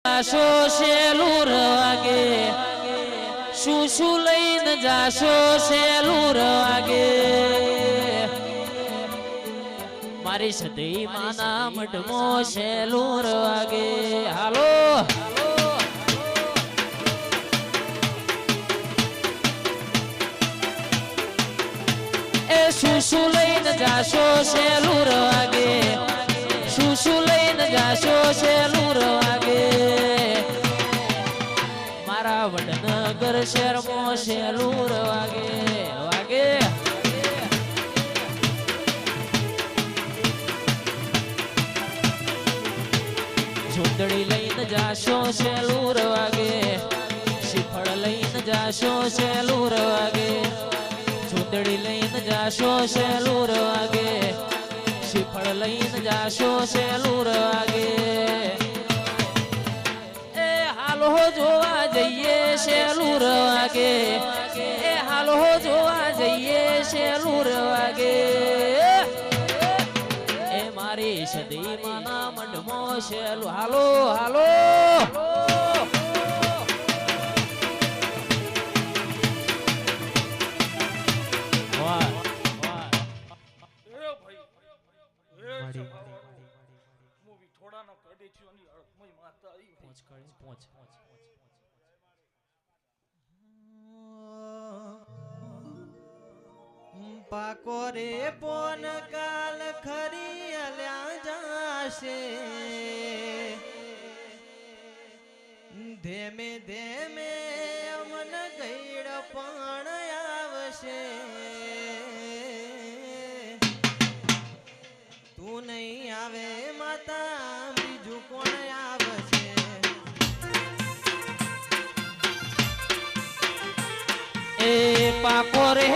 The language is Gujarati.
જાશો શેલુર વાગે શું લઈને જાશો શેલુર વાગે મારી સદી માના મઢમો શેલુર વાગે હાલો એ શું લઈને જાશો શેલુર વાગે શું લઈને જાશો શેલુર વાગે મારા વડનગર શહેરમાં શેલુર વાગે વાગે ઝુંડડી લઈને જાશો શેલુર વાગે શ્રીફળ લઈને જાશો શેલુર વાગે ઝુંડડી લઈને જાશો શેલુર વાગે શ્રીફળ લઈને જાશો શેલુર વાગે એ હાલો જોવા જઈએ શેલુર વાગે એ હાલો જોવા જઈએ શેલુર વાગે એ મારી સદી માના મંડમો શેલુર હાલો હાલો પાકો રે પોન કાલ ખરી અલ્યા જાશે ધેમે ધેમે અમન ગઈડ પણ આવશે તું નહીં આવે માતા બીજું કોણ આવશે એ પાકો રે